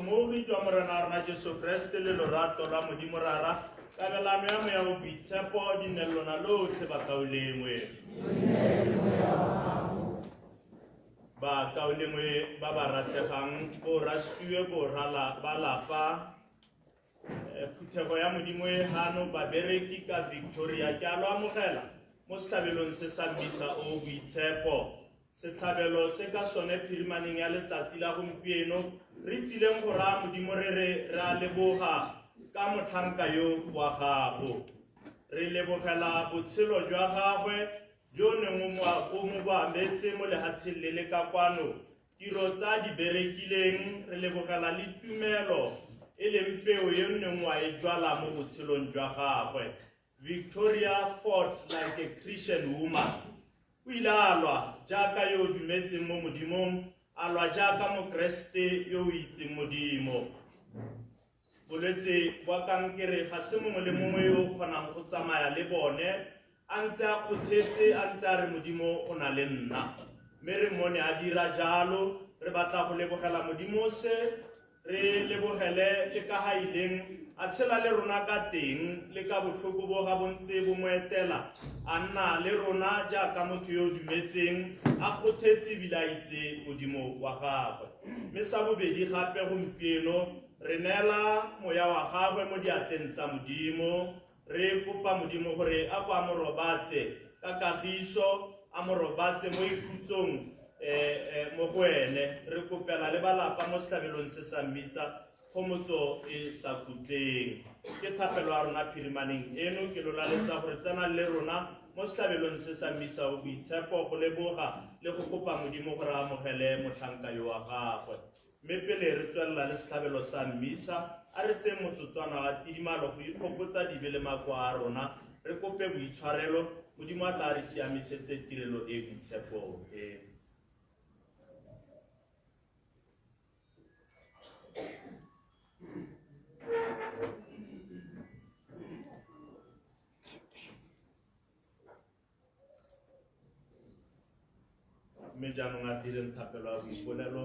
mogi jwa morena rona Jesu Kriste le lorato la Modimo rara kabelano ya moya o boitshepo dinelelona lotlhe bakaolengwe bakaolengwe ba ba rategang bo rasiwe bo ba lapa phuthego ya Modimo e hano babereki ka Victoria ke a lo amogela mo setlhabelong se sa mmisa o boitshepo setlhabelo se ka sone phirimaneng ya letsatsi la gompieno re tsileng go raya Modimo re a leboga ka motlhanka yo wa gago re lebogela botshelo jwa gagwe jo neng o mo boametse mo lehatsheng le le ka kwano tiro tsa di berekileng re lebogela le tumelo e leng peo yo neng wa e jwala mo botshelong jwa gagwe Victoria fought like a Christian woman o ile a lwa jaaka yo dumetseng mo Modimong a lwa jaaka mokreste yo o itseng Modimo bolwetse bwa kankere ga se mongwe le mongwe yo o kgonang go tsamaya le bone a ntse a kgothetse a ntse a re Modimo o na le nna mme re mmone a dira jalo re batla go lebogela Modimo se re lebogele le ka ga ileng a tshela le rona ka teng le ka botlhoko bo ga bontse bo mo etela a nna le rona jaaka motho yo o dumetseng a kgothetse ebile a itse Modimo wa gagwe mme sa bobedi gape gompieno re neela moya wa gagwe mo diatleng tsa Modimo re kopa Modimo gore a kwa mo robatse ka kagiso a mo robatse mo ikhutsong mo go ene re kopela le balapa mo setlhabelong se sa mmisa kgomotso e sa khutleng ke thapelo ya rona phirimaneng eno ke lolaletsa gore tsena le rona mo setlhabelong se sa mmisa o boitshepo go leboga le go kopa Modimo gore a amogele motlhanka yo wa gagwe mme pele re tswelela le setlhabelo sa mmisa a re tseye motsotswana wa tidimalo go ikgopotsa dibe le makoa a rona re kope boitshwarelo Modimo a tla re siamisetse tirelo e boitshepo e mme jaanong a direng thapelo ya boipolelo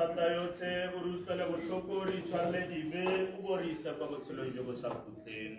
mathata yotlhe o re utlwele botlhoko o re itshwarele dibe o bo re isa kwa botshelong jo bo sa khutleng.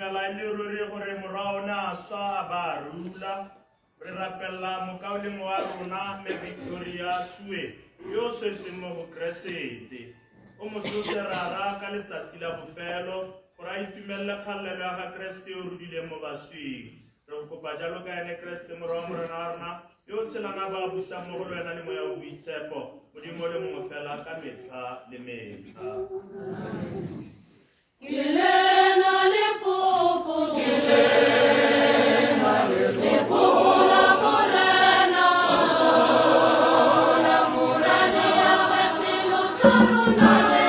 dumela le ruri gore morao na swa ba rula re rapella mokauleng wa rona me Victoria Sue yo swetseng mo go Kresete o motsoserara ka letsatsi la bofelo gore a itumelle kgallelo ya ga Kreste o rudile mo baswing re go kopa jalo ka ene Kreste morao wa morena wa rona yo tshelana ba busa mo go lwena le moya o boitshepo modimo le mongwe fela ka metlha le metlha. Kilena le fofo, kilena le fofo, la morena, ya vecino sarunale,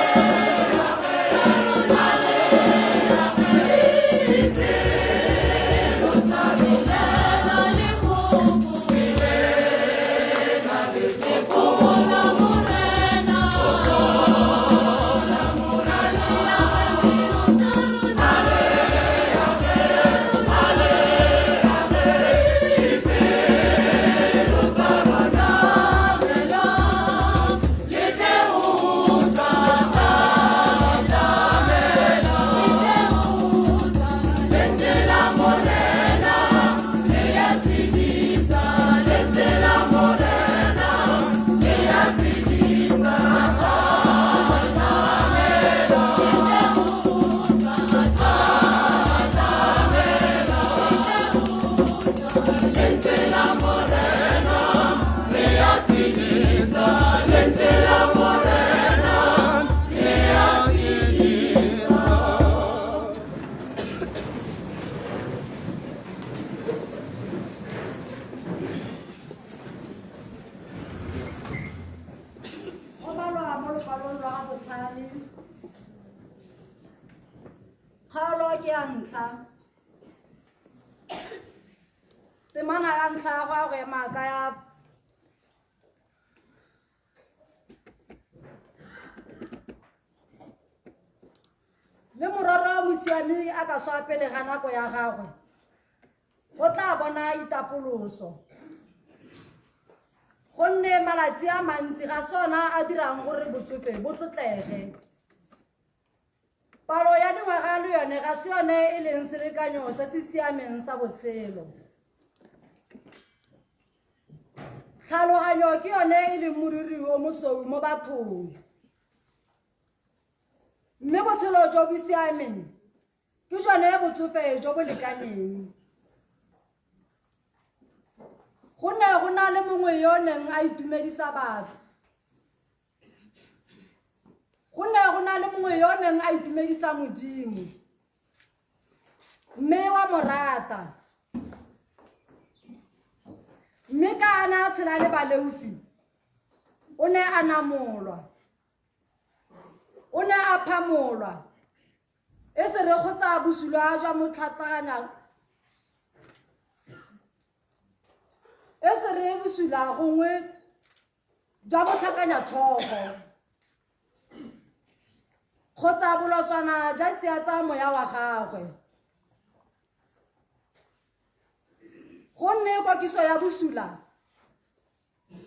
temana ya ntlha go go ema ka ya le mororo mosiami a ka swa pele ga nako ya gagwe go tla bona itapoloso gonne malatsi a mantsi ga sona a dirang gore botsofe bo tlotlege. Palo ya dingwaga le yone ga se yone e leng selekanyo se se siameng sa botshelo. Tlhaloganyo ke yone e leng moriri o mosweu mo bathong. Mme botshelo jo bo siameng ke jone botsofe jo bo lekaneng. Go ne go na le mongwe yo neng a itumedisa batho. Go ne go na le mongwe yo neng a itumedisa Modimo mme wa morata. Mme ka ana tshela le baleufi o ne a namolwa, o ne a phamolwa e se re kgotsa bosula jwa motlhataganya e se re bosula gongwe jwa motlhakanya tlhogo kgotsa bolotswana jwa tsia tsa moya wa gagwe. Gonne kokiso ya bosula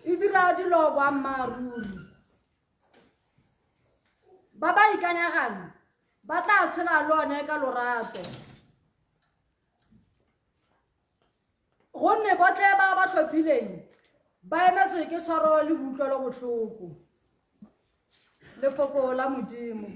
e dira dilo boammaaruri. Ba ba ikanyagang ba tla tshela le one ka lorato. Gonne botlhe ba ba tlhophileng ba emetswe ke tshwaro le kutlwelo botlhoko. Lefoko la Modimo.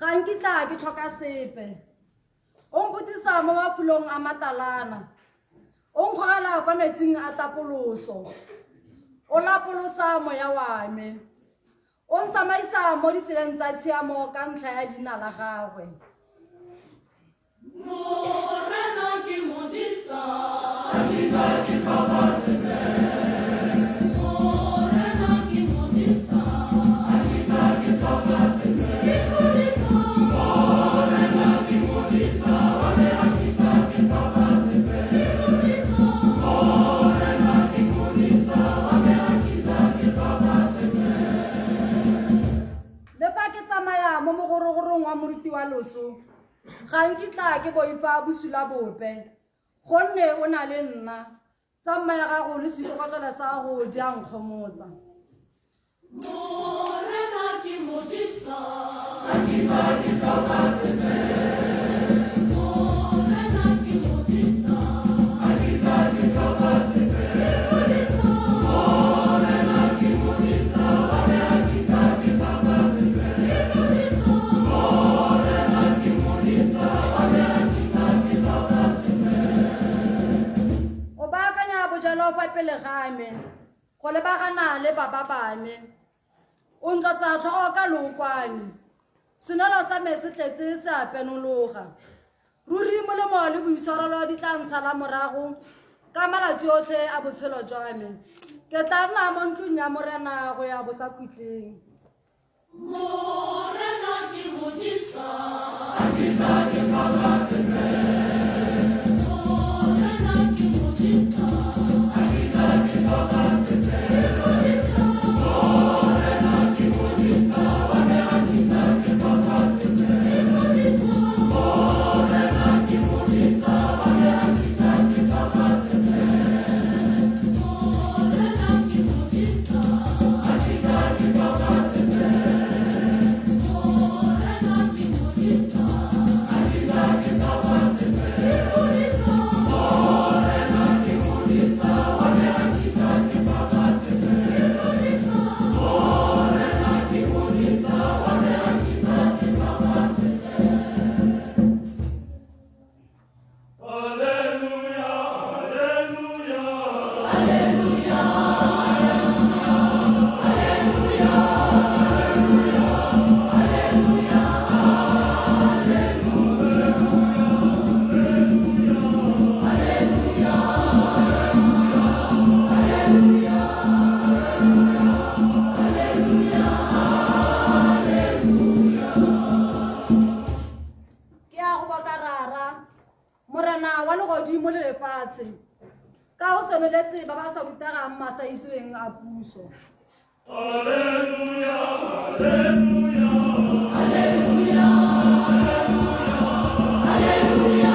Ga nkitla ke tlhoka sepe o mputisa mo mapulong a matalana o nkgogela kwa metsing a tapoloso o lapolosa moya wa me o ntsamaisa mo ditseleng tsa tshiamo ka ntlha ya leina la gagwe. Morena ke modisa mo mogorogorong wa moruti wa loso ga nkitla ke boifa bosula bope gonne o na le nna sa mma ya gago le setlokotlelo sa gago di a nkgomotsa. Morena ke modisa fa pele ga me go lebagana le baba ba me o ntlotsa tlhogo ka lookwane senolo sa me se tletse se a penologa ruri molemo le boitshwarelo di tla ntshala morago ka malatsi otlhe a botshelo jwa me ke tla nna mo ntlong ya morena go ya bosa khutleng. Morena ke modisa ka o senoletse ba ba sa rutagang masa itsweng a puso. Alleluia, alleluia, alleluia, alleluia, alleluia,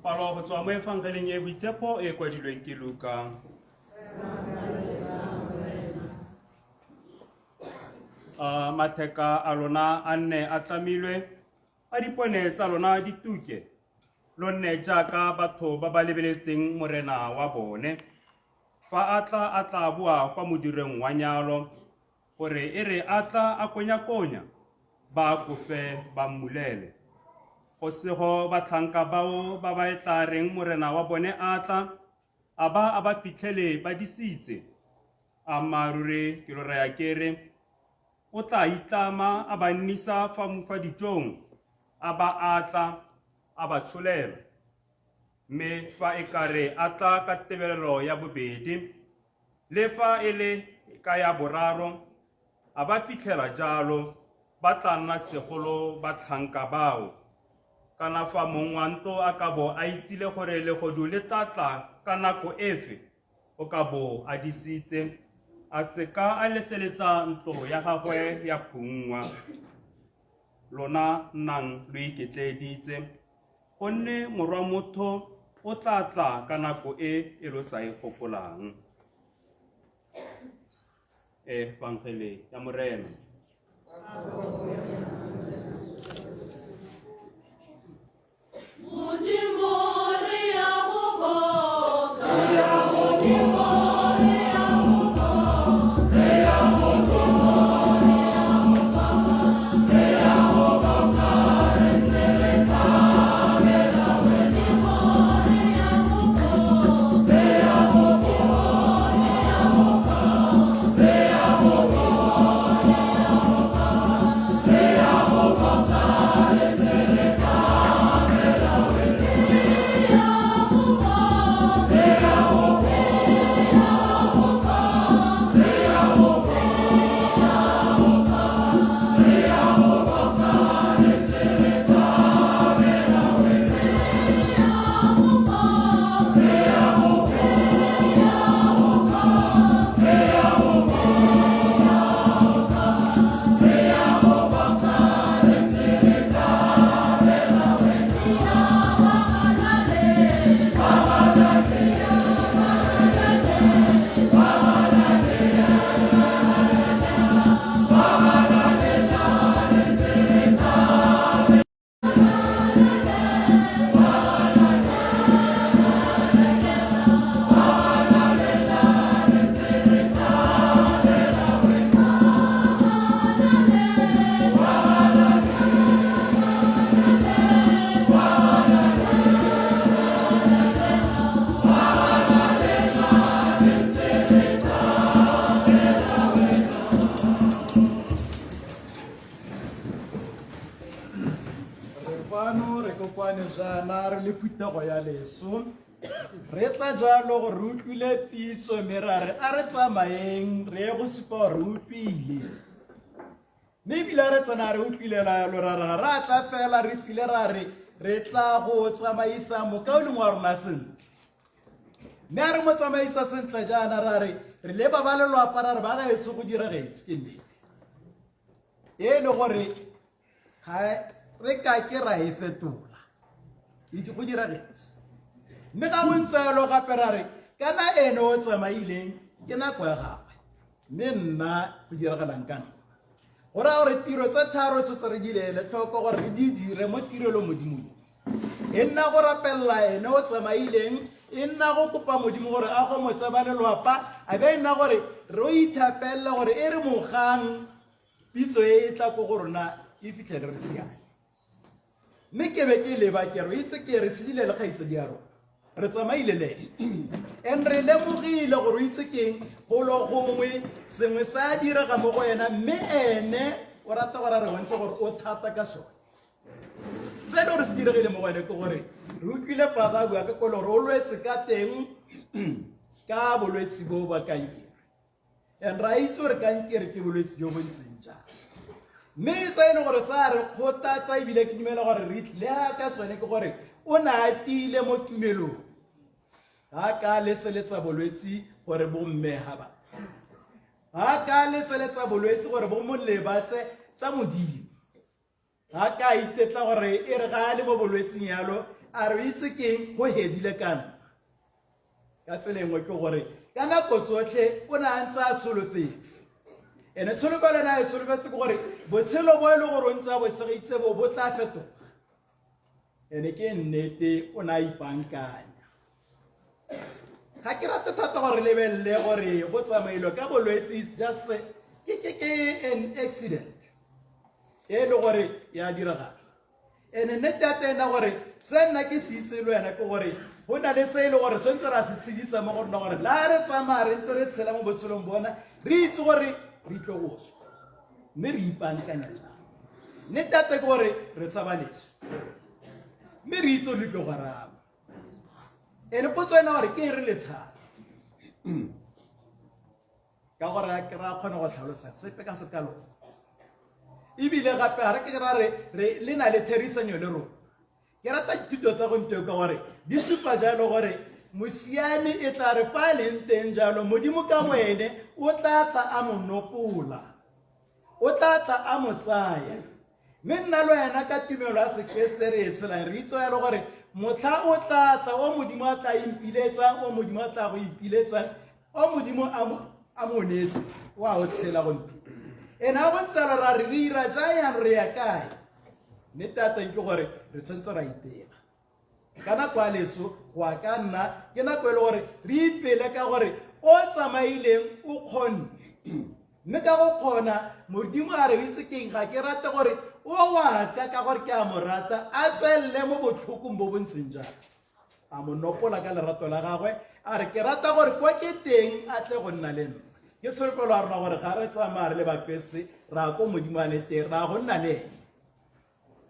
Palo go tswa mo evangeleng e boitshepo e kwadilweng ke Luka. Matheka a lona a nne a tlamilwe a dipone tsa lona di tuke lo nne jaaka batho ba ba lebeletseng morena wa bone fa a tla bua kwa modireng wa nyalo gore e re a tla a konya ba kofe ba mmulele go sego batlhanka bao ba ba etla reng morena wa bone a tla a ba fitlhele ba disitse a marure ke lo raya kere o tla itlama a ba nnisa fa dijong a ba atla a ba tsholela mme fa e kare a tla ka tebelelo ya bobedi le fa e le ka ya boraro a ba fitlhela jalo ba tla nna segolo batlhanka bao kana fa mongwanto a ka bo a itsile gore legodu le tlatla ka nako efe o ka bo a disitse a se ka a leseletsa ntlo ya gagwe ya phungwa. Lona nang lo iketleditse gonne morwa motho o tla tla ka nako e lo sa e gopolang. Evangeli ya Morena. Re tla jalo go re utlwile pitso mme ra re a re tsamaeng re ye go supa gore re utlwile mme ebile re tsena re utlwile lalo ra re ra tla fela re tlile ra re re tla go tsamaisa mokaoleng wa rona sentle mme a re mo tsamaisa sentle jaana ra re re leba ba lelwapa ra re ba gaetso go diragetse ke nnete e le gore re ka ke ra e fetola itse go diragetse mme ka bontselo gape ra re kana ene o tsamaileng ke nako ya gagwe mme nna go diragalang kana go raya gore tiro tse tharo tse re di lele tlhoko gore re di dire mo tirelo modimong e nna go rapelela ene o tsamaileng e nna go kopa modimo gore a go motse ba lelwapa a be e nna gore re o ithapelela gore e re mogang pitso e tla ko go rona e fitlhele re siane mme ke be ke leba ke re itse ke re tshedile le kgaitsedi ya rona re tsamaile le en re lemogile gore o itse keng golo gongwe sengwe sa direga mo go ena mme ene o rata gore re bontshe gore o thata ka sone se le gore se diregile mo go ene ke gore re utlwile fada a bua ka kole gore o lwetse ka teng ka bolwetse bo ba kankere en ra itse gore kankere ke bolwetse jo bo ntseng jang mme tsa e le gore sa re kgothatsa ebile ke dumela gore re itlile ka sone ke gore o ne a tile mo tumelong ga ka leseletsa bolwetse gore bo mme ga batse ga ka leseletsa bolwetse gore bo mo lebatse tsa modimo ga ka itetla gore e re ga le mo bolwetseng yalo a re itse keng go hedile kana ka tsela engwe ke gore ka nako tsotlhe o ne a ntse a solofetse ene tsholofelo na e solofetse ke gore botshelo bo e le gore o ntse a botshegeitse bo tla fetoga ene ke nnete o na ipankanya ga ke rata thata gore lebelele gore go tsamailwe ka bolwetse just ke an accident e le gore ya diragala ene nnete ya tena gore se nna ke se itse le wena ke gore go na le se e le gore tshwanetse ra se tshedisa mo gorena gore la re tsamaya re ntse re tshela mo botshelong bona re itse gore re tlo go swa mme re ipankanya jang nnete ya te ke gore re tshaba leso mme re itse le tlo go araba ene potso ena gore ke re le tshaba ka gore ke ra kgona go tlhalosa sepe ka se ka lona ebile gape ga re ke ra re le na le therisanyo le rona ke rata dithuto tsa go nteo ka gore di supa jalo gore mosiame e tla re fa a leng teng jalo modimo ka moene o tla tla a mo nopola o tla tla a mo tsaya mme nna le wena ka tumelo ya sekreste re e tshelang re itse yalo gore motlha o tla tla o modimo a tla impiletsa o modimo a tla go ipiletsa o modimo a mo netse wa o tshela gompi ene a bontsalo ra re ira jayang re ya kae mme tatang ke gore re tshwanetse ra itela ka nako a leso go a ka nna ke nako e le gore re ipele ka gore o tsamaileng o kgonne mme ka go kgona modimo a re itse keng ga ke rate gore o wa ka gore ke a mo rata a tswelele mo botlhokong bo bontseng jalo a mo nopola ka lerato la gagwe a re ke rata gore kwa ke teng a tle go nna le nna ke solofelo a rona gore ga re tsamaya re le bakreste ra ko modimo a le teng ra go nna le ene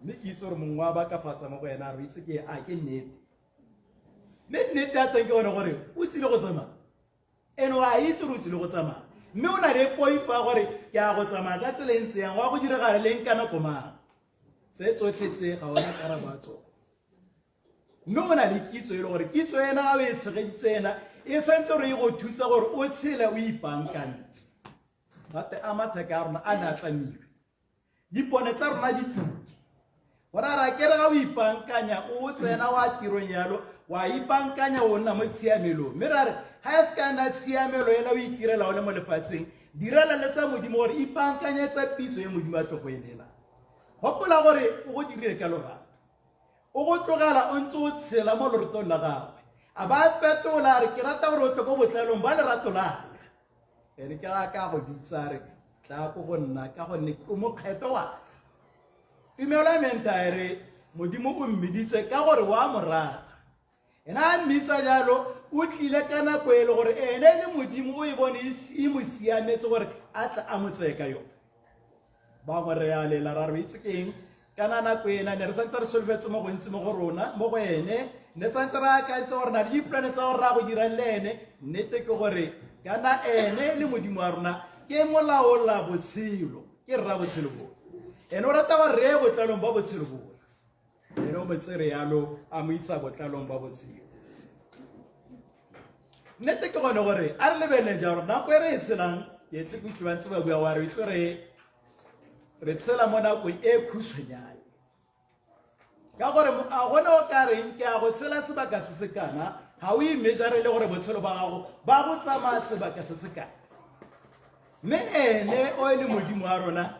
mme ke itse gore mongwe wa ba ka fatsa mo go ena re itse ke a ke nnete mme nnete ya teng ke one gore o tsile go tsamaya ene wa itse gore o tsile go tsamaya mme o na le poipa gore ke a go tsamaya ka tsela e ntse yang wa go diragala leng ka nako mang tse tsotlhe tse ga ona karabo ya tsone mme o na le kitso e le gore kitso ena ga o e tshegeditse ena e tshwanetse gore e go thusa gore o tshele o ipankantse gate a matheka a rona a ne a tlamilwe dipone tsa rona di tuki gore a ra kere ga o ipankanya o tsena wa tirong yalo wa ipankanya o nna mo tshiamelong mme ra re ga e se ka nna tshiamelo ela o itirela o le mo lefatsheng direla le tsa modimo gore ipankanyetsa pitso e modimo a tlo go elela gopola gore o go dirile ka lorato o go tlogela o ntse o tshela mo loratong la gagwe a ba fetola re ke rata gore o tle ko botlalong ba lerato laka ene ke ga ka go bitsa re tla ko go nna ka gonne o mokgetho wa tumelo ya mentaere modimo o mmiditse ka gore wa mo rata ena a mmitsa jalo o tlile ka nako e le gore ene le modimo o e bone e mo siametse gore a tla a mo tseye ka yone bangwe re a lela ra re itse keng kana nako ena ne re santse re solofetse mo go ntse mo go rona mo go ene ne tsantse re akantse gore na le dipolane tsa gore ra go dirang le ene nnete ke gore kana ene le modimo wa rona ke molaola botshelo ke rra botshelo bo ene o rata gore re ye botlalong ba botshelo bo ene o motsere yalo a mo isa botlalong ba botshelo nnete ke gone gore a re lebelele ja gore nako e re e tshelang ke tle ko tibantse ba bua wa re itlo re tshela mo nakong e khutshwanyane ka gore a gone o ka reng ke a go tshela sebaka se se kana ga o imejare le gore botshelo ba gago ba go tsamaya sebaka se se kana mme ene o e le modimo wa rona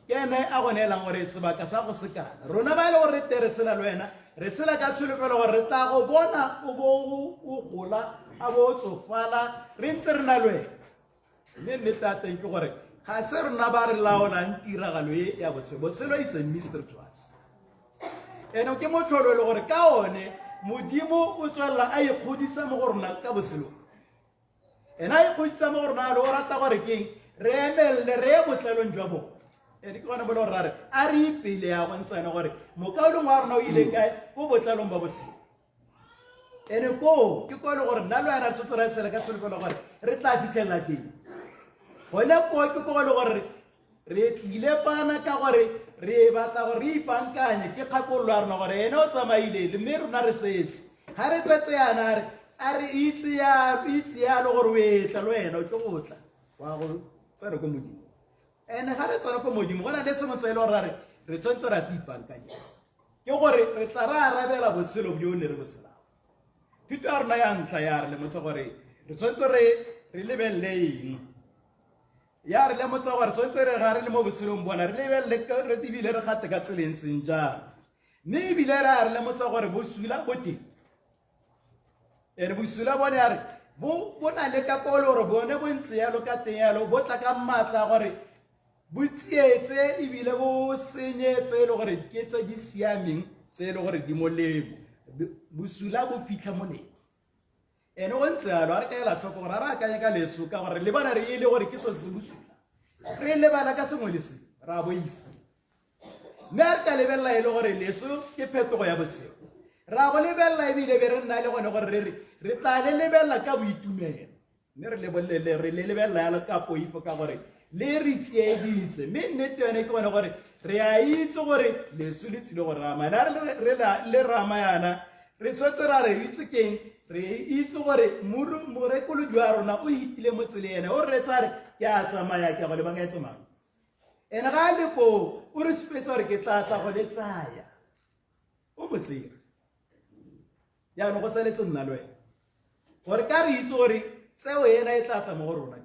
ke ene a go neelang gore sebaka sa go se kana rona ba e le gore re te re tshela le wena re tshela ka solofelo gore re tla go bona o bo o gola a bo tsofala re ntse re na le wena mme nnete a teng ke gore ga se rona ba re laolang tiragalo e ya botshelo is a mystery to us ene ke motlholo le gore ka one modimo o tswelela a ikgodisa mo go rona ka botshelo ene a ikgodisa mo go rona le o rata gore keng re emelele re ye botlalong jwa bone ene ke gone bole gore ra re a re ipele ya go ntsane gore mokaolong wa rona o ile kae ko botlalong ba botshelo ene ko ke ko le gore nna le wena re tshotse re tshela ka solofelo gore re tla fitlhelela teng gone ko ke ko le gore re tlile pana ka gore re batla gore re ipankanye ke kgakololo ya rona gore ene o tsamaile mme rona re setse ga re tsetse yana a re itse yalo gore o etla le wena o ke go tla wa go tsena ko modimo ene ga re tsena ko modimo go na le sengwe se e le gore re tshwanetse ra se ipankanyetsa ke gore re tla re arabela botshelo bjo ne re botshelang thuto ya rona ya ntlha ya re lemotse gore re tshwanetse re lebelele eng ya re lemotse gore tshwanetse re ga re le mo botshelong bona re lebelele re ebile re gate ka tselentseng jang mme ebile re a re lemotse gore bosula bo teng ere bosula bone ya re bo na le ka kolo gore bone bo ntse yalo ka teng yalo bo tla ka maatla gore bo tsietse ebile bo senyetse le gore ke tse di siameng tse le gore di molemo bosula bo fitlha moneng ene go ntse yalo a re ka ela tlhoko gore a re akanye ka leso ka gore le bana re ile gore ke so se bosula re lebala ka sengwe le se ra boifa mme a re ka lebelela e le gore leso ke phetogo ya botshelo ra go lebelela ebile be re nna le gone gore re tla le lebelela ka boitumelo mme re le lebelela yalo ka poifo ka gore le re tsieditse mme nnete yone ke bone gore re a itse gore leso le tsile go rama le rama yana re tshwetse ra re itse keng re itse gore morekolodi wa rona o hitile mo tsele ene o re tsa re ke a tsamaya ke go le banga tsamaya ene ga le ko o re supetse gore ke tla go le tsaya o mo tsere ya no go seletse nna le wena gore ka re itse gore tseo ena e tla mo go rona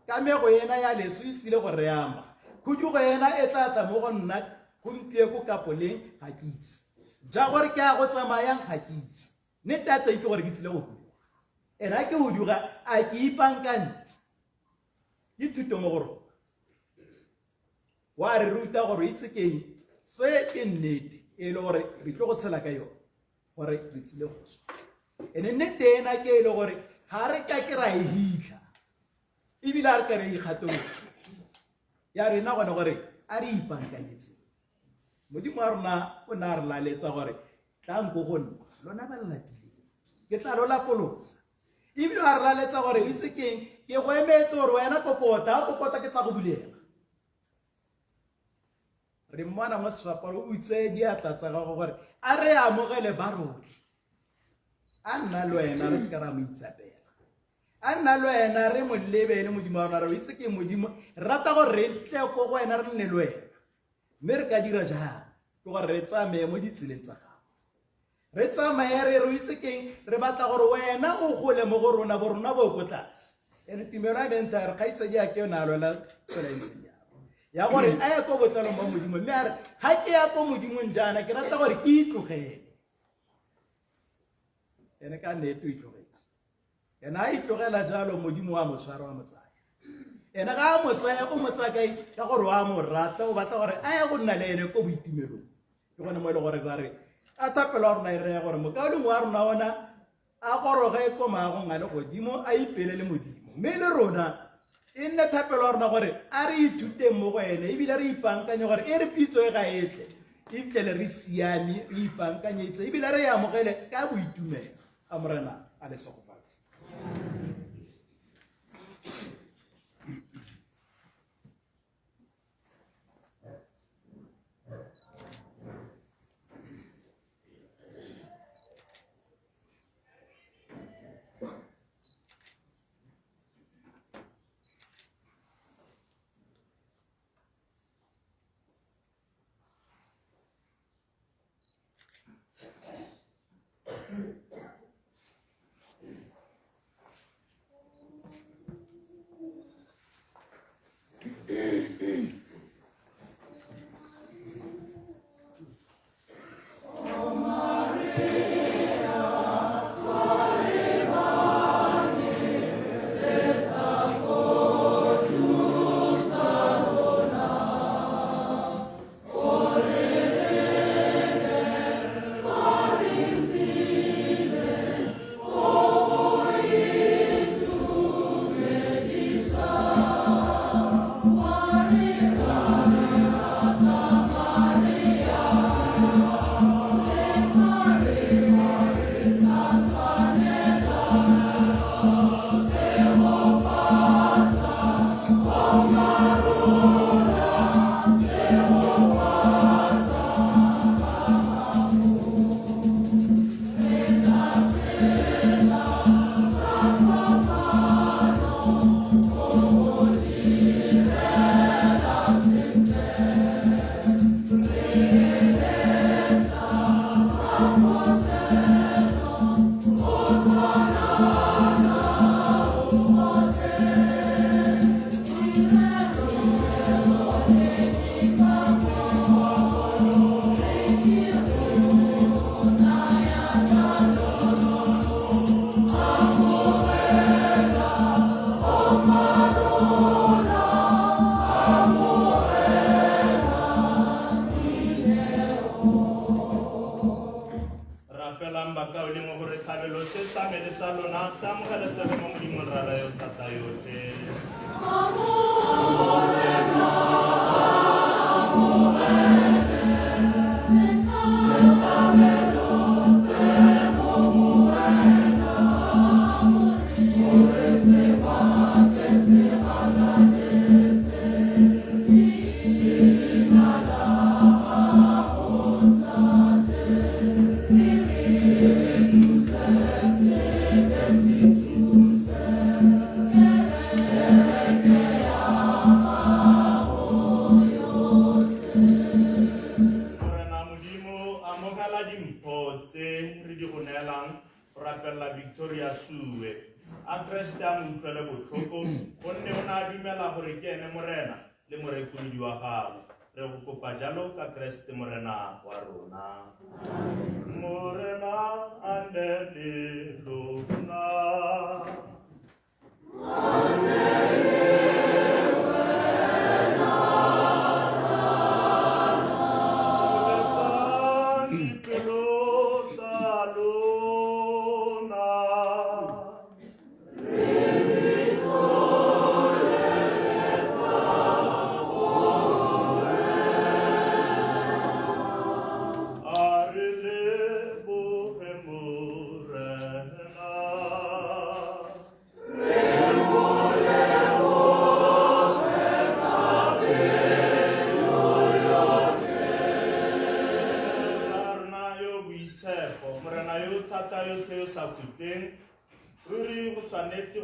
ka mego ena ya leso e tsile go re ama khudu go ena e tla mo go nna kumpie ko kapoleng ga ke itse ja gore ke a go tsamayang ga ke itse ne tata ke gore ke tsile go huduga ena ke huduga a ke ipankantse ke thuto mo go rona wa re ruta gore itse keng se ke nnete e le gore re tlo go tshela ka yona gore re tsile go swa ene nnete ena ke e le gore ga re ka ke ra e hitla ebile a re ka re ikgatolotse ya rena gone gore a re ipankanyetse modimo wa rona o ne a re laletsa gore tlanko go nna lona ba lelapile ke tla lo lapolosa ebile a re laletsa gore itse keng ke go emetse gore wena kokota ke tla go bulega re mmona mo sefaparo o itse diatla tsa gago gore a re amogele ba rotlhe a nna le wena re se ka ra mo itsapela a nna le wena re mo lebele modimo wa rona re itse ke modimo rata gore re tle ko go wena re nne le wena mme re ka dira jang ke gore re tsamaye mo ditseleng tsa gago re tsamaye re itse keng re batla gore wena o gole mo go rona bo rona bo ko tlase ene tumelo ya benta re kgaitsedi ya ke yona lola tsela ntseng ya gore a ya ko botlalo mo modimo mme a re ga ke ya ko modimong jaana ke rata gore ke itlogele ene ka nnete o itlogetse ene a itlogela jalo modimo wa motshwaro wa motsaya ene ga a motsaya o motsaya ka gore wa mo rata o batla gore a ya go nna le ene ko boitumelong ke gone mo e le gore ra re a tapela wa rona e reye gore mokaoleng wa rona ona a goroge ko maagong a le godimo a ipele le modimo mme le rona e nne thapelo wa rona gore a re ithuteng mo go ene ebile re ipankanye gore e re pitso e ga etle ebitlele re siame re ipankanyetse ebile re e amogele ka boitumelo a morena a lesogofatshe Victoria Sue a Kreste a mo utlwele botlhoko gonne o ne a dumela gore ke ene morena le morekolodi wa gago re go kopa jalo ka Kreste morena wa rona morena andele lona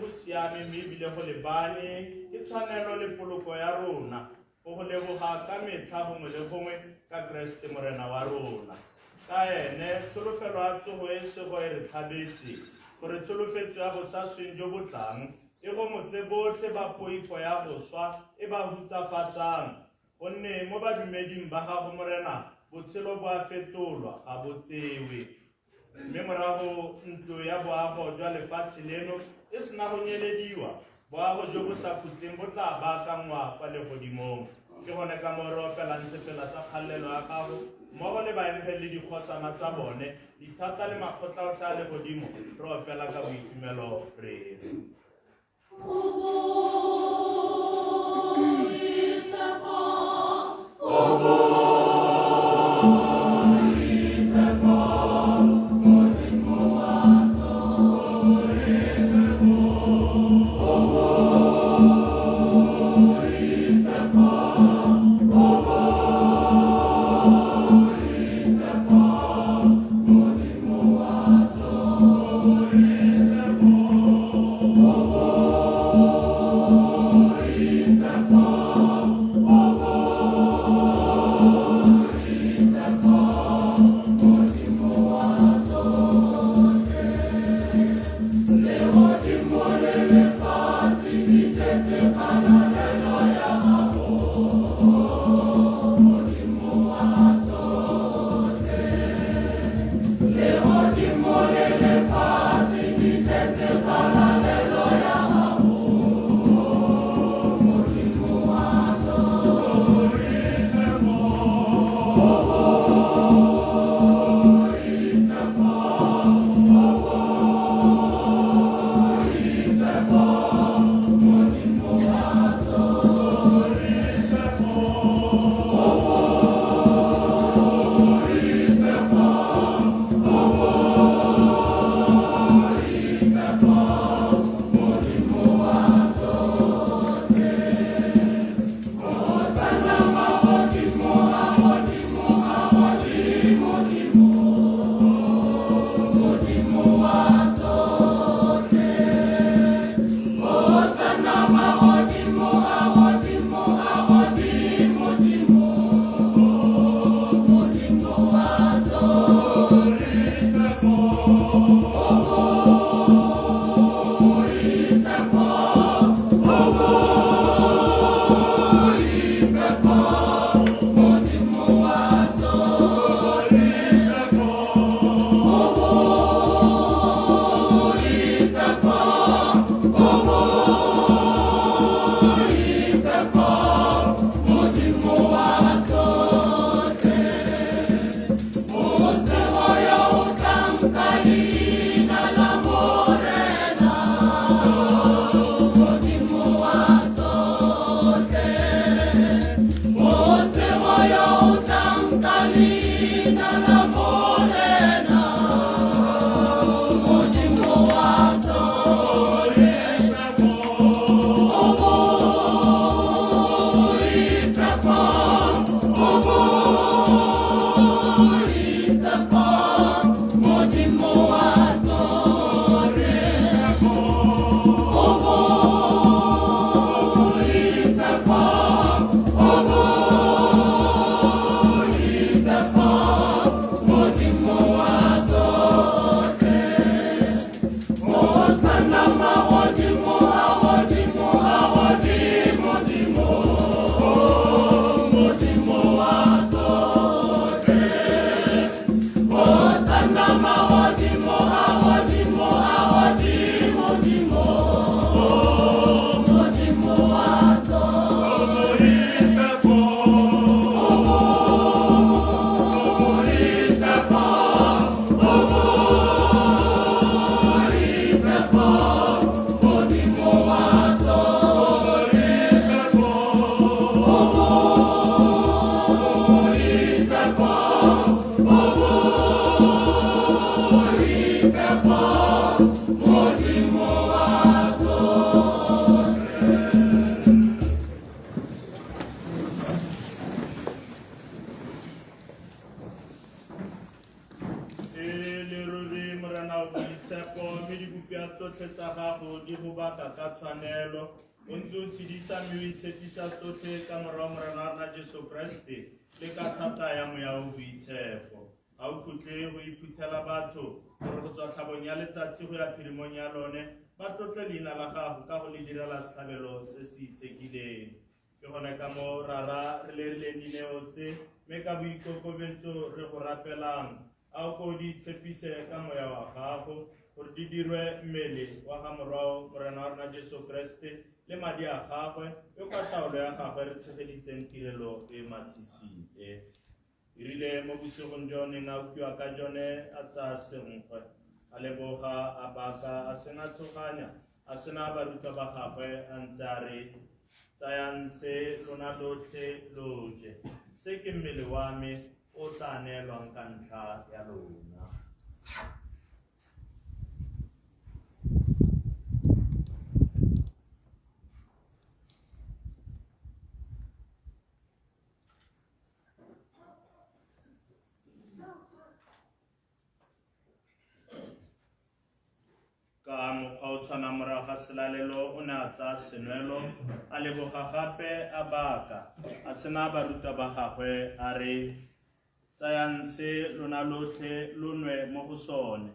go siame mme ebile go lebane ke tshwanelo le poloko ya rona go go leboga ka metlha gongwe le gongwe ka Kreste morena wa rona ka ene tsholofelo ya tsogo e sego e re tlhabetse gore tsholofetso ya go sa sweng jo botlang e go motse botlhe ba poifo ya go swa e ba hutsafatsang gonne mo badumeding ba gago morena botshelo bo a fetolwa ga bo tsewe mme morago ntlo ya boago jwa lefatshe leno e sena go nyelediwa boago jo bo sa khutleng bo tla baakangwa kwa legodimong ke gone ka mo re opelang sefela sa kgallelo ya gago mmogo le baemphele le dikgosana tsa bone dithata le makgotla o tla legodimo re opela ka boitumelo re Oh tsotlhe tsa gago di go baka ka tshwanelo o ntse o tshedisa mme o itshepisa tsotlhe ka morao morena wa rona Jesu Kriste le ka thata ya moya o boitshepo ga o khutle go iphuthela batho gore go tswa tlhabong ya letsatsi go ya phirimong ya lone ba tlotle leina la gago ka go le direla setlhabelo se se itshekileng ke gone ka mo rara re le rileng dineo tse mme ka boikokobetso re go rapelang a o ko di tshepise ka moya wa gago gore di dirwe mmele wa ga morao morena wa rona Jesu Kriste le madi a gagwe e kwa taolo ya gagwe re tshegeditseng tirelo e masisi e rile mo bosigong jone na utlwiwa ka jone a tsaya senkgwe a leboga a baka a sena thoganya a sena baruta ba gagwe a ntse a re tsayang se lona lotlhe loje se ke mmele wa me o tla neelwang ka ntlha ya lona ka mokgwa o tshwana morago ga selalelo o ne a tsaya senwelo a leboga gape a baka a sena baruta ba gagwe a re tsayang se lona lotlhe lo nwe mo go sone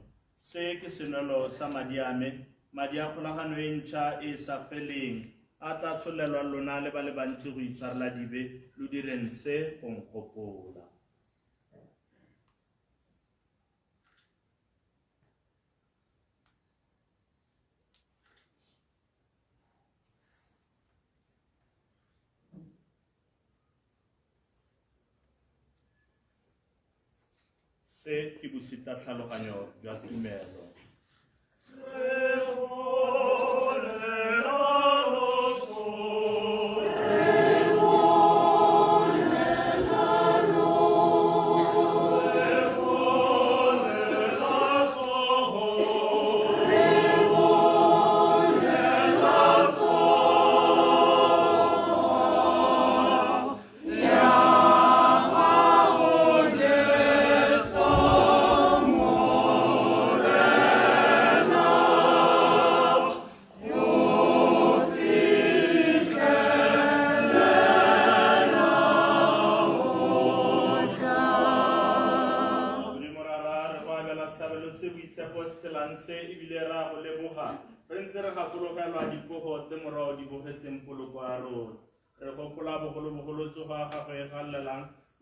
se ke senwelo sa madi a me madi a kgolagano e ntšha e sa feleng a tla tsholelwa lona le ba le bantsi go itshwarela dibe lo direng se go nkgopola se ke bosita tlhaloganyo jwa tumelo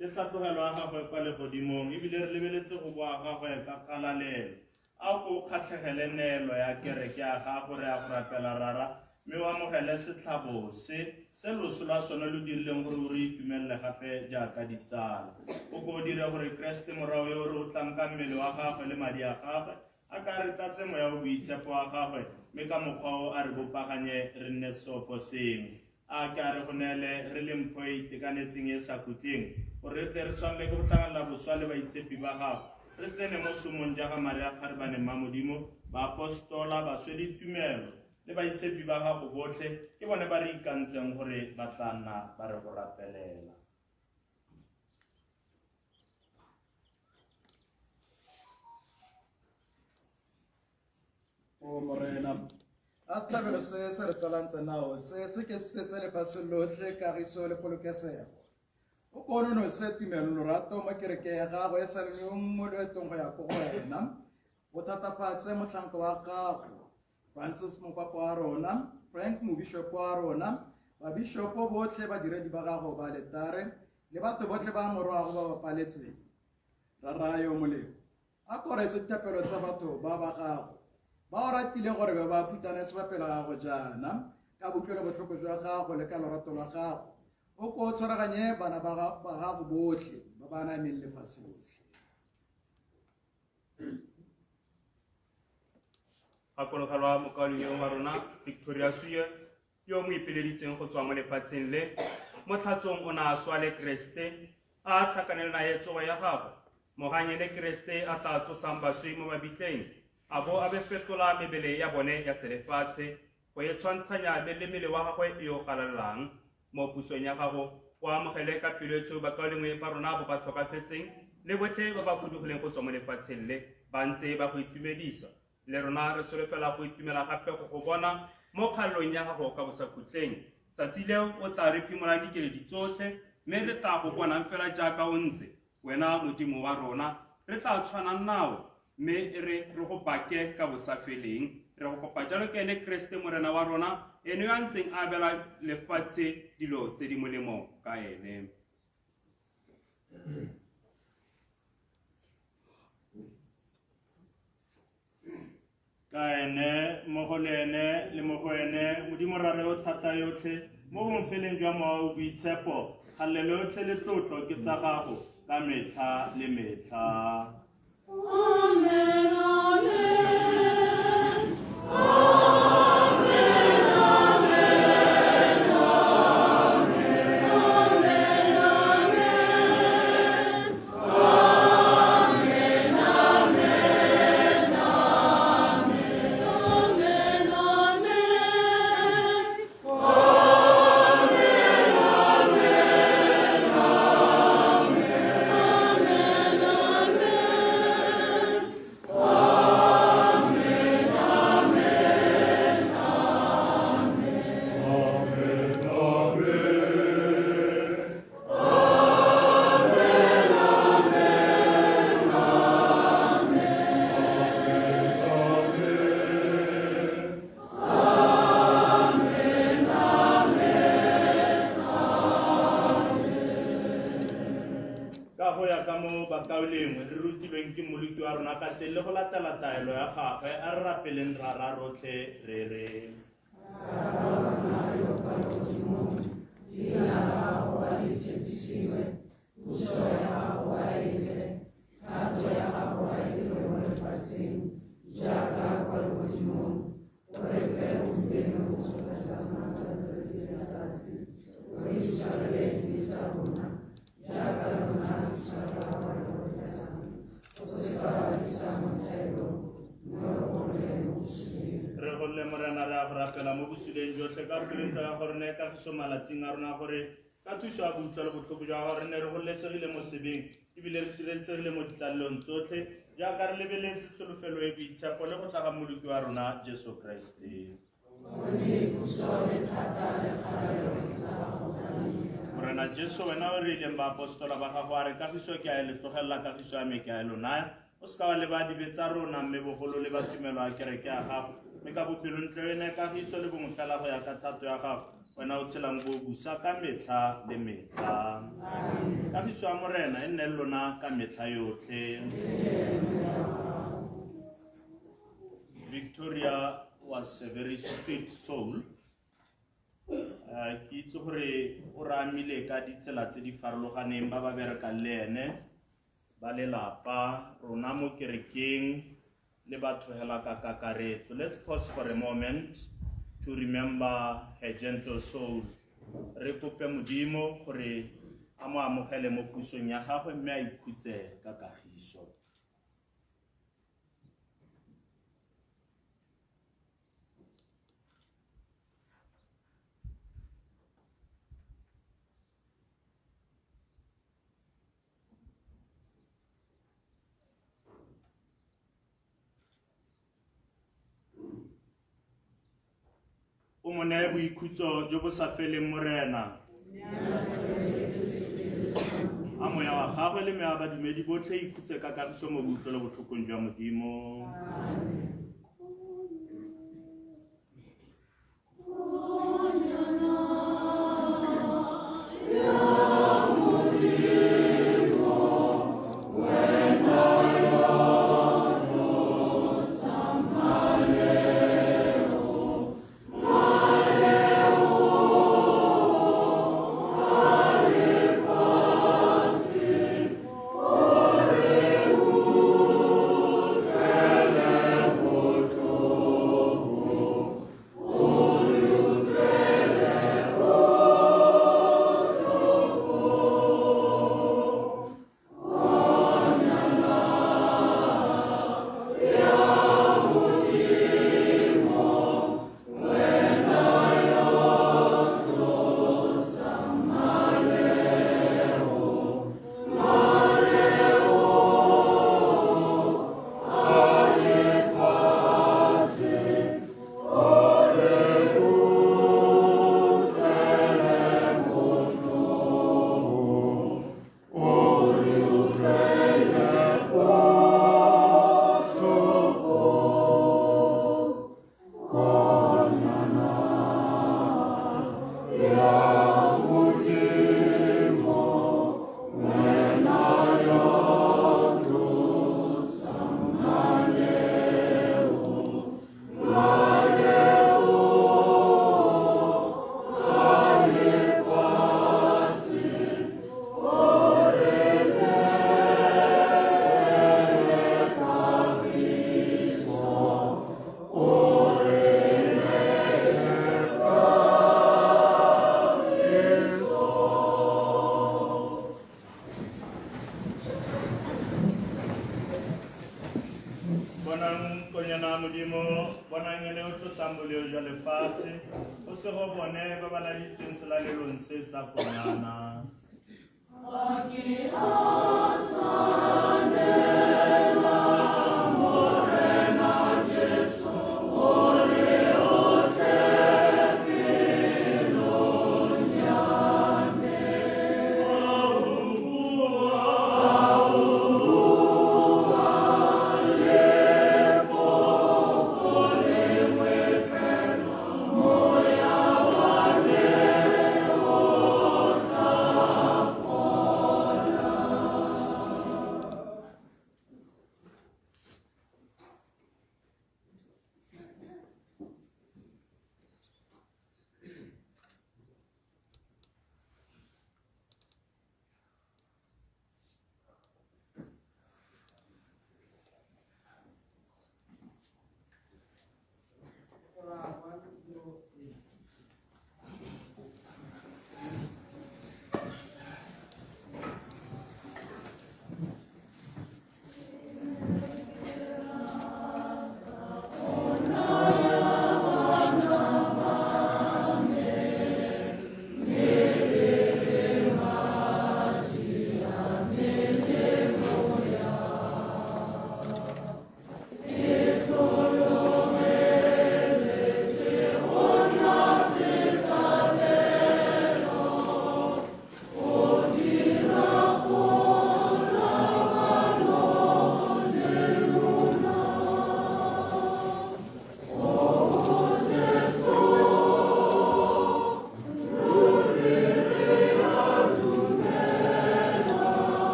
le tlhatlogelo ya gagwe kwa legodimong ebile re lebeletse go boa gagwe ka kgalalelo a ko kgatlhegele neelo ya kereke ya gago re a go rapela rara mme o amogele setlhabo se loso lwa sone lo dirileng gore o re itumelele gape jaaka ditsala o ko o dire gore Kreste morao yo re o tlang ka mmele wa gagwe le madi a gagwe a ka re tlatse moya o boitshepo wa gagwe mme ka mokgwa o a re bopaganye re nne seopo sengwe a ka re go neele re le mpho e itekanetseng e sa khutleng gore re tle re tshwanele ke go tlhaganela boswa le baitshepi ba gago re tsene mo somong jaaka Maria Kgaribane mma modimo baapostola baswedi tumelo le baitshepi ba gago botlhe ke bone ba re ikantseng gore ba tla nna ba re go rapelela o morena a setlhabelo se se re tswalantse nao se ke setse lefatshe lotlhe kagiso le polokesego o kono no se tumelo lorato mo kereke ya gago e sa le mo loetong go ya ko go wena o thatafatse motlhanka wa gago Francis Mokgwa wa rona, Frank Mobishopo wa rona, babishopo botlhe badiredi ba gago ba letare le batho botlhe ba morwago ba ba paletseng. Rarayo Molemo a koretse ditapelo tsa batho ba ba gago ba o ratile gore ba phutanetse ba pela gago jaana ka botlhole botlhoko jwa gago le ka lorato la gago o ko tshwaraganye bana ba gago botlhe ba ba nameng lefatshe lotlhe. gakologelwa mokaolong wa rona Victoria Suye yo mo ipeleditseng go tswa mo lefatsheng le mo tlhatsong o na swa le Kriste a tlhakanela nae tsogo ya gago moganye le Kriste a tla tsosang baswi mo mabitleng a bo a be fetola mebele ya bone ya selefatshe go e tshwantshanya le mmele wa gagwe yo galalelang mo pusong ya gago o amogele ka pelo tseo bakaolengwe ba rona bo ba tlhokafetseng le botlhe ba ba fudugileng go tswa mo lefatsheng le ba ntse ba go itumedisa le rona re solofela go itumela gape go bona mo kgalong ya gago ka bosakhutleng tsatsi leo o tla re phimolang dikeledi tsotlhe mme re tla go bonang fela jaaka o ntse wena modimo wa rona re tla tshwanang nao mme re go bake ka bosafeleng re go kopa jalo ke ene Kriste morena wa rona ene yo a ntseng a abela lefatshe dilo tse di molemo ka ene. ka ene mo go le ene le mo go ene modimo ra re o thata yotlhe mo bongfeleng jwa moa boitshepo galelo yotlhe le tlotlo ke tsa gago ka metlha le metlha. Amen, amen. bakaolengwe re rutilweng ke moluki wa rona ka teng le go latela taelo ya gagwe a re rapeleng ra rotlhe re re re golle morena re a go rapela mo bosuleng jotlhe ka bokelentlo ya gore ne kagiso malatsing a rona gore ka thuso ya boutlwa le botlhoko jwa gore ne re golesegile mo sebeng ebile re sireletsegile mo ditlalelong tsotlhe jaaka re lebeletse tsholofelo e boitshepo le go tla ga moluki wa rona Jesu Kriste. Morena Jesu, wena o re ileng baapostola ba gago a re kagiso ke a e le tlogelela kagiso ya me ke a e lo naya o seka wa leba dibe tsa rona mme bogolo le batumelo a kereke ya gago mme ka bopelontle ene kagiso le bongwe fela go ya ka thato ya gago wena o tshelang bo busa ka metlha le metlha. Kagiso ya morena e nne le lona ka metlha yotlhe. Victoria was a very sweet soul. Ke itse gore o ramile ka ditsela tse di farologaneng ba ba berekang le ene ba lelapa rona mo kerekeng le batho hela ka kakaretso. Let's pause for a moment to remember her gentle soul. Re kope modimo gore a mo amogele mo pusong ya gagwe mme a ikhutse ka kagiso. O mo neye boikhutso jo bo sa feleng morena. a moya wa gagwe le mea badumedi botlhe ikhutse ka kagiso mo boutlo le botlhokong jwa modimo.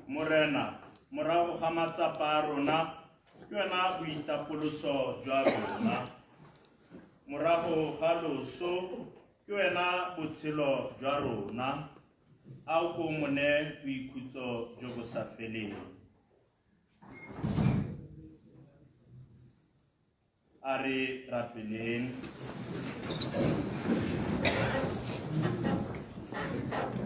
Morena, morago ga matsapa a rona ke yona boitapoloso jwa rona. Morago ga loso ke wena botshelo jwa rona. A o ko mone boikhutso jo bo sa feleng. A re rapeleng.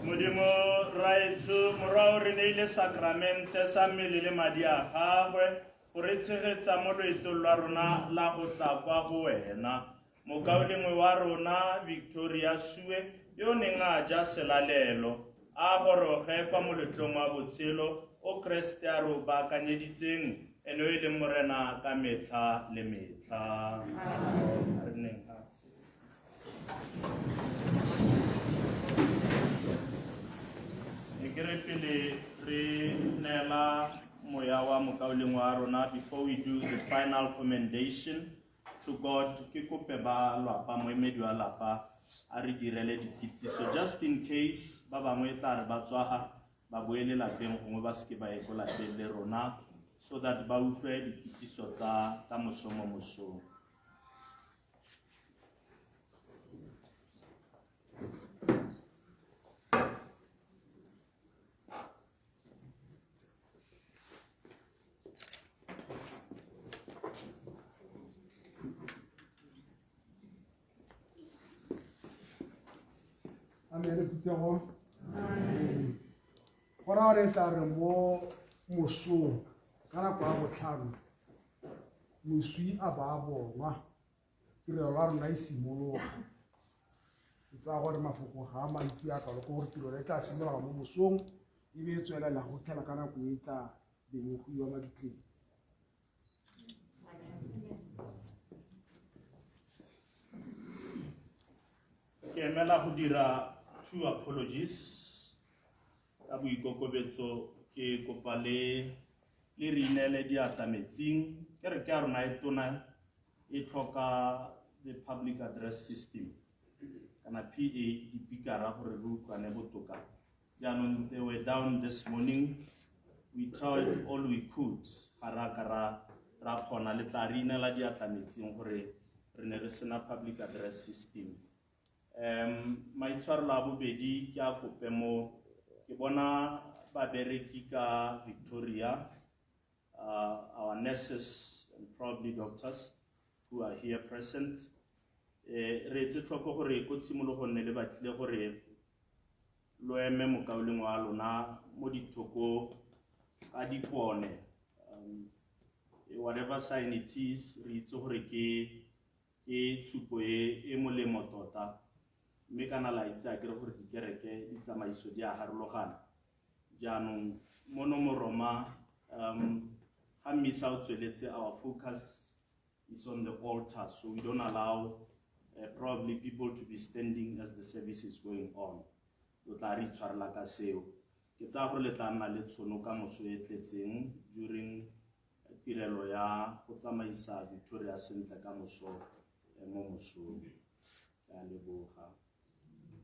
Modimo raetso morao re neile sakramente sa mmele le madi a gagwe go re tshegetsa mo loetong lwa rona la go tla kwa go wena. Mokaulengwe wa rona Victoria Sue yo neng a ja selalelo a goroge kwa moletlong wa botshelo o Kriste a re o baakanyeditseng ene o e leng morena ka metlha le metlha. Re neng fatshe. Ke re pele re nela moya wa mokauleng wa rona, before we do the final commendation to God, ke kope ba lapa moemedi wa lapa a re direle dikitsiso, just in case ba bangwe tla re ba tswaga ba boele lapeng gongwe ba seke ba ye ko lapeng le rona, so that ba utlwe dikitsiso tsa ka moso mo mosong. Amen. Gora re tla re mo mosong ka nako ya botlhano moswi a ba a bonwa tirelo ya rona e simologa e tsaya gore mafoko ga a mantsi a kalo ke gore tirelo e tla simologa mo mosong e be e tswelela go tlhela ka nako e tla beng go iwa maditleng. Ke emela go dira two apologies ka boikokobetso, ke kopa le re inele diatla metsing, ke re ke a rona e tona e tlhoka the public address system kana PA dipikara gore re utlwane botoka. Jaanong they were down this morning, we tried all we could ra kgona le tla re inela diatla metsing gore re ne re sena public address system. Maitshwarelo a bobedi ke a kope mo ke bona babereki ka Victoria, our nurses and probably doctors who are here present, re tse tlhoko gore ko tshimologong ne le batlile gore lo eme mokauleng wa lona mo dithoko ka dipone, whatever sign it is, re itse gore ke tshupo e molemo tota, mme kana la itse a kere gore dikereke di tsamaiso di a harologana. Jaanong mo nomoroma ga mmisa o tsweletse, our focus is on the altar, so we don't allow probably people to be standing as the service is going on. Lo tla re itshwarela ka seo, ke tsaya gore le tla nna le tshono ka moso e tletseng during tirelo ya go tsamaisa Victoria sentle ka moso mo mosong. Ke a leboga.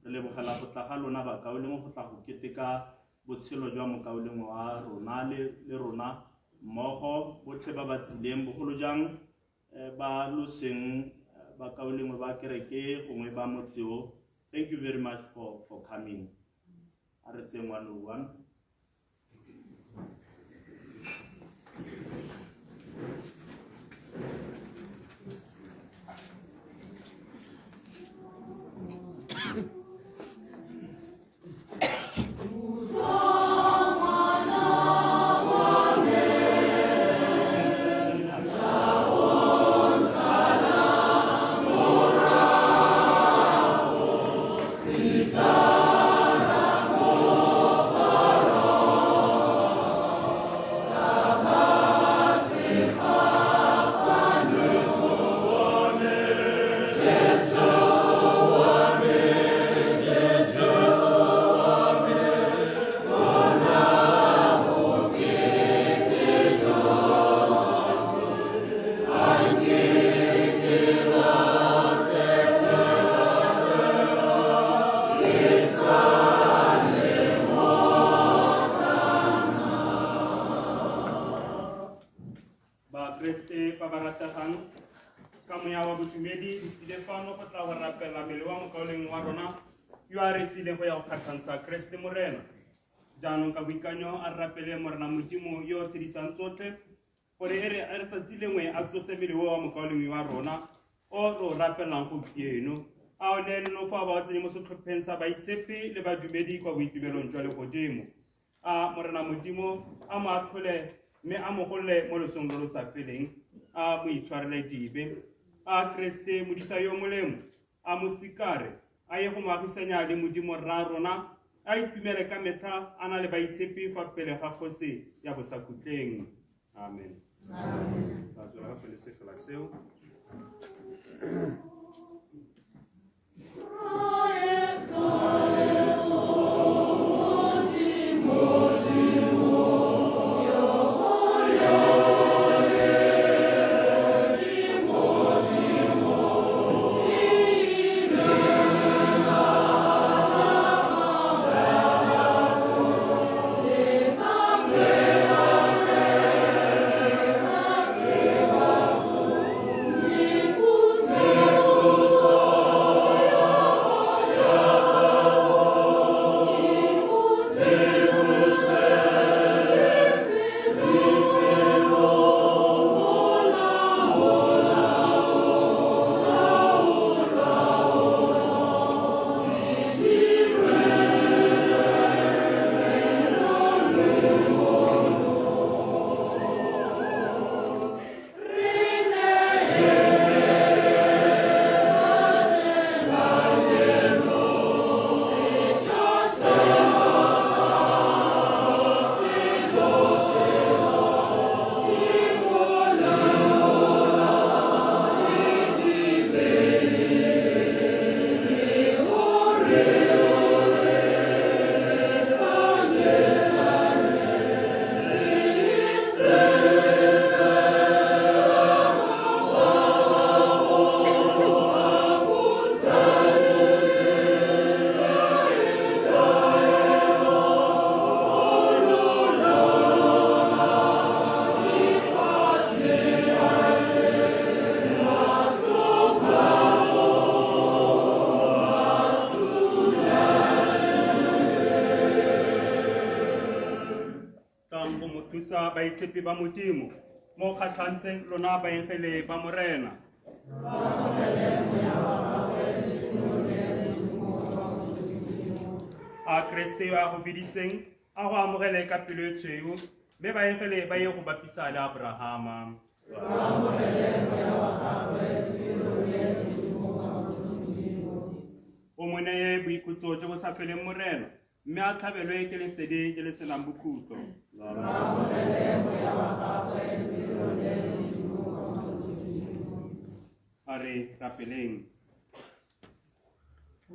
Re lebogela go tla ga lona bakauleng go tla go keteka botshelo jwa mokauleng wa rona le rona mmogo botlhe ba ba tsileng bogolo jang ba loseng bakauleng ba kereke gongwe ba motseo. Thank you very much for coming. A re tseng one on one. Kreste Morena. Jaanong ka boikanyo a rapele morena modimo yo tshedisang tsotlhe gore e re tsatsi lengwe a tsose mmele wa mokauleng wa rona o ro rapelang gompieno a o ne no fa ba tsenye mo setlhopheng sa baitshepi le badumedi kwa boitumelong jwa legodimo. A morena modimo a mo atlhole mme a mo golle mo losong lo lo sa feleng, a mo itshwarele dibe. A Kreste modisa yo molemo a mo sikare a ye go moagisanya le modimo rra rona, a itumele ka metlha a na le baitshepi fa pele ga kgosi ya bosakutleng. Amen. Amen. Oh kgonang go mo thusa baitshepi ba modimo mo kgatlhantsheng lona baengele ba morena. A Kriste yo a go biditseng a go amogele ka pelo e tshweu mme baengele ba ye go bapisa le Abrahama. O mo neye boikhutso jo bo sa feleng morena mme a tlhabelwe ke lesedi je le senang bokhutlo. A re rapeleng.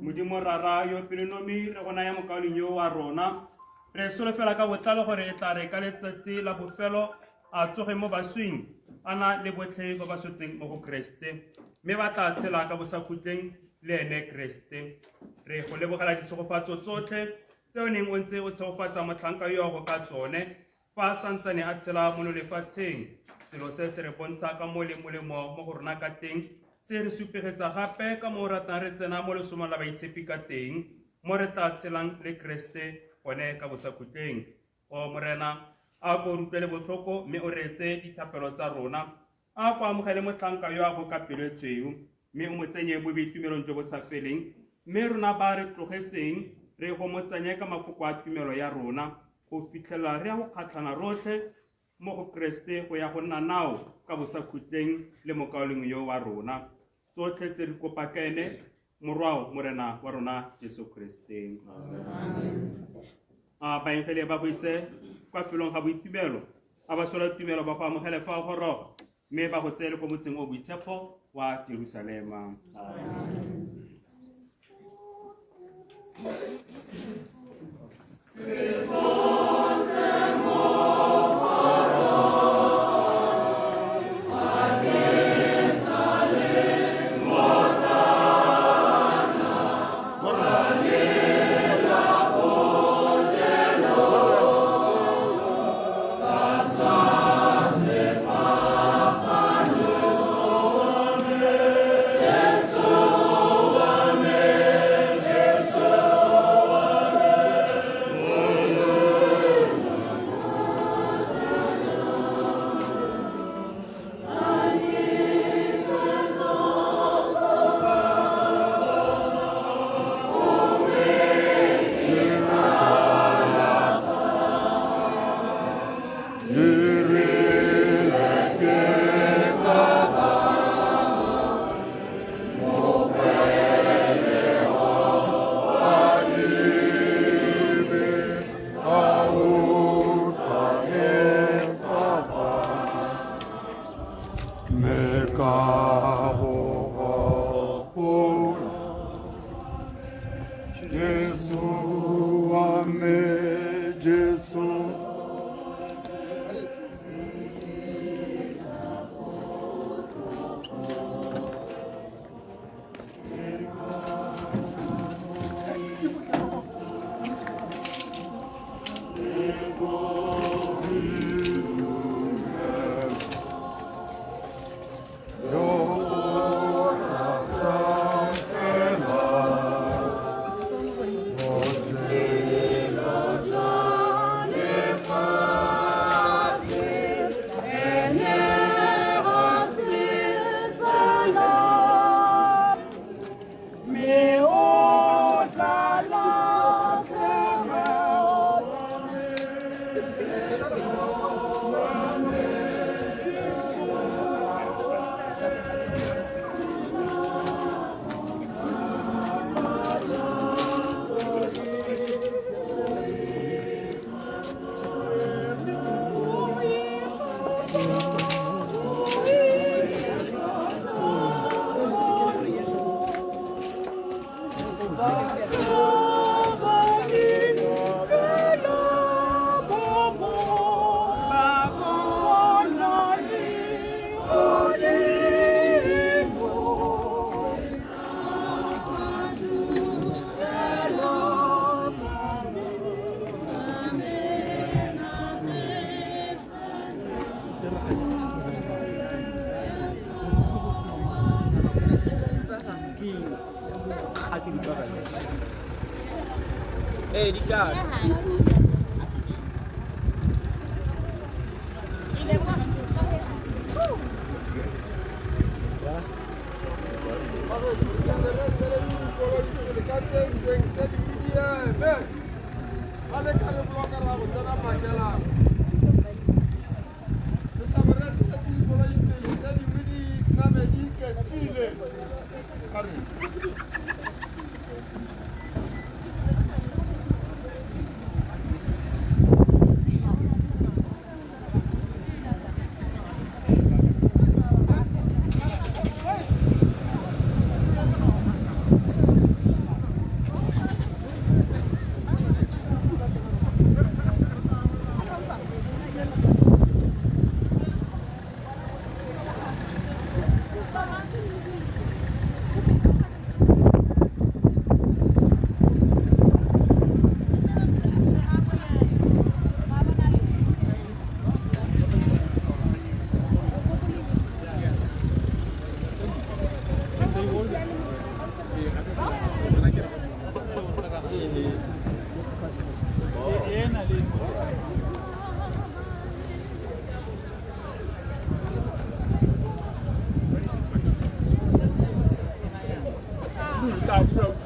Modimo rara yo pelenomi re go naya mokaolong yo wa rona re solofela ka botlalo gore e tla re ka letsatsi la bofelo a tsoge mo baswing a na le botlhe ba ba sotseng mo go Kriste mme ba tla tshela ka bosakhutleng le ene Kriste. Re go lebogela ditshegofatso tsotlhe tseo neng o ntse o tshegofatsa motlhanka yo go ka tsone fa a santsane a tshela mo lefatsheng. Selo se se re bontsha ka mo le molemo mo go rona ka teng se re supegetsa gape ka mo ratang re tsena mo lesomong la baitshepi ka teng mo re tla tshelang le Kriste gone ka bosakhutleng. O morena a ko rutlwele botlhoko mme o reetse dithapelo tsa rona a ko amogele motlhanka yo a go ka pelo e tshweu mme o mo tsenye mo boitumelong jo bo sa feleng mme rona ba re tlogetseng re go mo tsenye ka mafoko a tumelo ya rona go fitlhela re ya go kgatlhana rotlhe mo go Kriste go ya go nna nao ka bosakhutleng le mokaolong yo wa rona tsotlhe tse re kopa ka ene morwao morena wa rona Jesu Kriste. A baengele ba boise kwa felong ga boitumelo a ba sola tumelo ba go amogele fa go roga mme ba go tsele ko motseng o boitshepo wa Jerusalema. Stop.